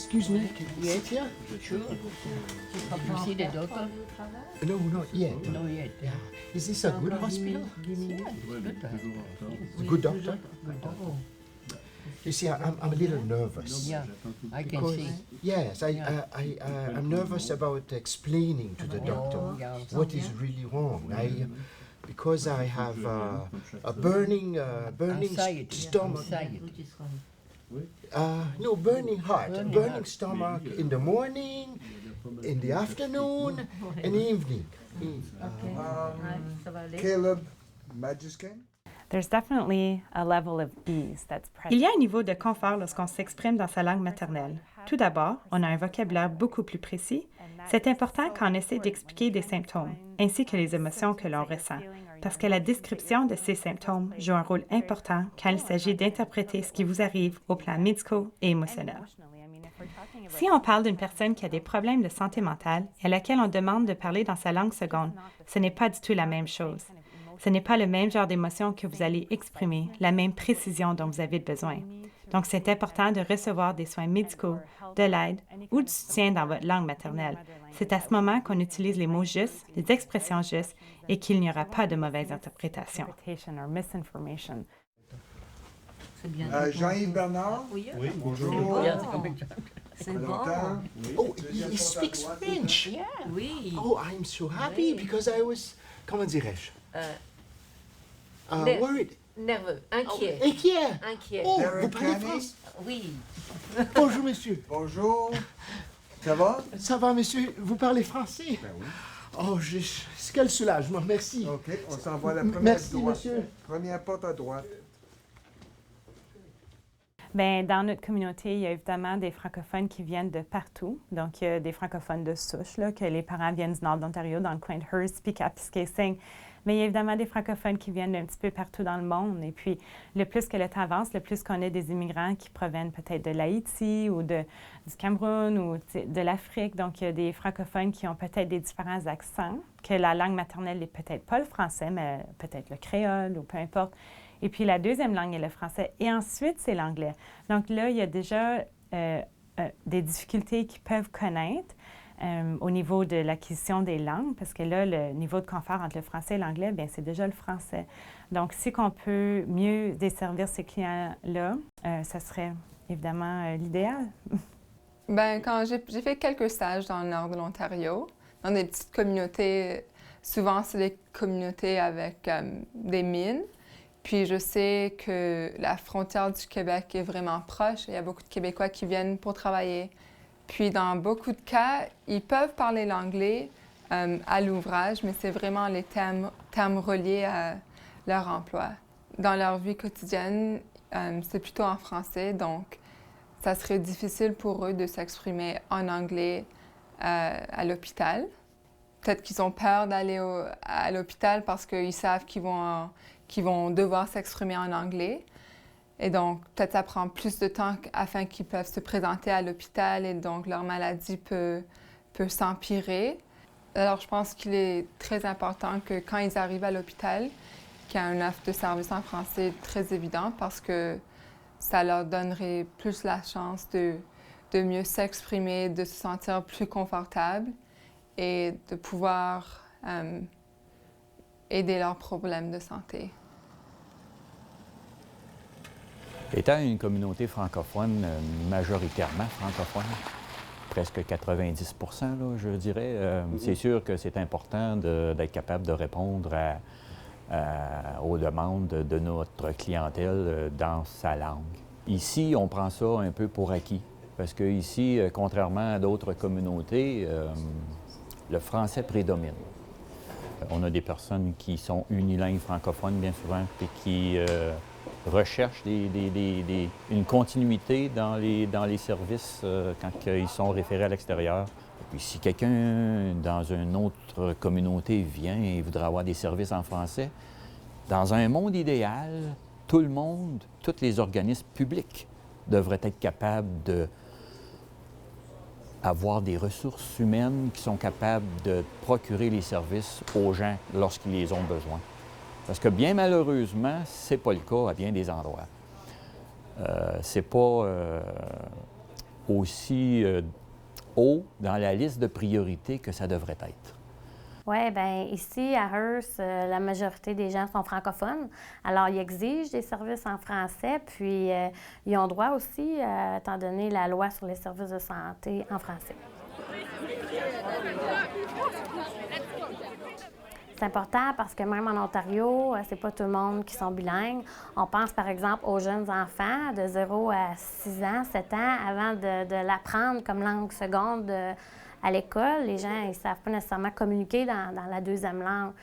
excuse me, sit here? Sure. You see the doctor? No, not yet. No yet. Yeah. Is this a good hospital? Yeah, A good doctor? good doctor. You see, I'm a little nervous. Yeah, I can Because, see. yes, I'm nervous about explaining to the doctor yeah. what is really wrong. Because I have a burning Anxiety. stomach. Anxiety. No, burning heart, Burning burning heart. stomach in the morning, in the afternoon, and evening. Caleb Majuskin? There's definitely a level of ease that's present. Il y a un niveau de confort lorsqu'on s'exprime dans sa langue maternelle. Tout d'abord, on a un vocabulaire beaucoup plus précis. C'est important quand on essaie d'expliquer des symptômes, ainsi que les émotions que l'on ressent, parce que la description de ces symptômes joue un rôle important quand il s'agit d'interpréter ce qui vous arrive au plan médical et émotionnel. Si on parle d'une personne qui a des problèmes de santé mentale et à laquelle on demande de parler dans sa langue seconde, ce n'est pas du tout la même chose. Ce n'est pas le même genre d'émotion que vous allez exprimer, la même précision dont vous avez besoin. Donc, c'est important de recevoir des soins médicaux, de l'aide ou du soutien dans votre langue maternelle. C'est à ce moment qu'on utilise les mots justes, les expressions justes et qu'il n'y aura pas de mauvaise interprétation. C'est bien. Jean-Yves Bernard? Oui, Bonjour. c'est Ça fait bon. longtemps? Oh, he speaks French. Yeah. Oui. Oh, I'm so happy because I was, comment dirais-je, Ne- worried. Nerveux, inquiet. Inquiet. Inquiet. Oh, Derek vous parlez Kenny? français? Oui. Bonjour, monsieur. Bonjour. Ça va? Ça va, monsieur? Vous parlez français? Ben oui. Oh, quel soulagement, merci. OK, on s'en va à la première Merci, droite. monsieur. Première porte à droite. Bien, dans notre communauté, il y a évidemment des francophones qui viennent de partout. Donc, il y a des francophones de souche, là, que les parents viennent du nord de l'Ontario, dans le coin de Hearst, puis Kapuskasing. Mais il y a évidemment des francophones qui viennent d'un petit peu partout dans le monde. Et puis, le plus que le temps avance, le plus qu'on a des immigrants qui proviennent peut-être de l'Haïti ou du Cameroun ou de l'Afrique. Donc, il y a des francophones qui ont peut-être des différents accents, que la langue maternelle n'est peut-être pas le français, mais peut-être le créole ou peu importe. Et puis, la deuxième langue est le français. Et ensuite, c'est l'anglais. Donc là, il y a déjà des difficultés qu'ils peuvent connaître au niveau de l'acquisition des langues, parce que là, le niveau de confort entre le français et l'anglais, bien, c'est déjà le français. Donc, si on peut mieux desservir ces clients-là, ça serait évidemment l'idéal. Ben, quand j'ai fait quelques stages dans le nord de l'Ontario, dans des petites communautés, souvent c'est des communautés avec des mines. Puis je sais que la frontière du Québec est vraiment proche. Il y a beaucoup de Québécois qui viennent pour travailler. Puis dans beaucoup de cas, ils peuvent parler l'anglais à l'ouvrage, mais c'est vraiment les termes reliés à leur emploi. Dans leur vie quotidienne, c'est plutôt en français, donc ça serait difficile pour eux de s'exprimer en anglais à l'hôpital. Peut-être qu'ils ont peur d'aller à l'hôpital parce qu'ils savent qu'ils vont devoir s'exprimer en anglais. Et donc, peut-être ça prend plus de temps afin qu'ils peuvent se présenter à l'hôpital et donc leur maladie peut s'empirer. Alors, je pense qu'il est très important que quand ils arrivent à l'hôpital, qu'il y ait une offre de service en français très évident parce que ça leur donnerait plus la chance de mieux s'exprimer, de se sentir plus confortable et de pouvoir aider leurs problèmes de santé. Étant une communauté francophone, majoritairement francophone, presque 90 là, je dirais, c'est sûr que c'est important d'être capable de répondre aux demandes de notre clientèle dans sa langue. Ici, on prend ça un peu pour acquis, parce qu'ici, contrairement à d'autres communautés, le français prédomine. On a des personnes qui sont unilingues francophones bien souvent, et qui recherchent une continuité dans les services quand ils sont référés à l'extérieur. Puis si quelqu'un dans une autre communauté vient et voudrait avoir des services en français, dans un monde idéal, tout le monde, tous les organismes publics devraient être capables d'avoir des ressources humaines qui sont capables de procurer les services aux gens lorsqu'ils les ont besoin. Parce que bien malheureusement, c'est pas le cas à bien des endroits. C'est pas aussi haut dans la liste de priorités que ça devrait être? Oui, bien ici, à Hearst, la majorité des gens sont francophones. Alors, ils exigent des services en français, puis ils ont droit aussi, étant donné la loi sur les services de santé en français. C'est important parce que même en Ontario, c'est pas tout le monde qui sont bilingues. On pense par exemple aux jeunes enfants de 0 à 6 ans, 7 ans, avant de l'apprendre comme langue seconde à l'école. Les gens, ils ne savent pas nécessairement communiquer dans la deuxième langue.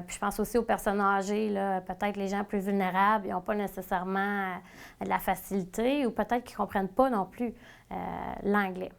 Puis je pense aussi aux personnes âgées, là, peut-être les gens plus vulnérables, ils n'ont pas nécessairement de la facilité ou peut-être qu'ils ne comprennent pas non plus l'anglais.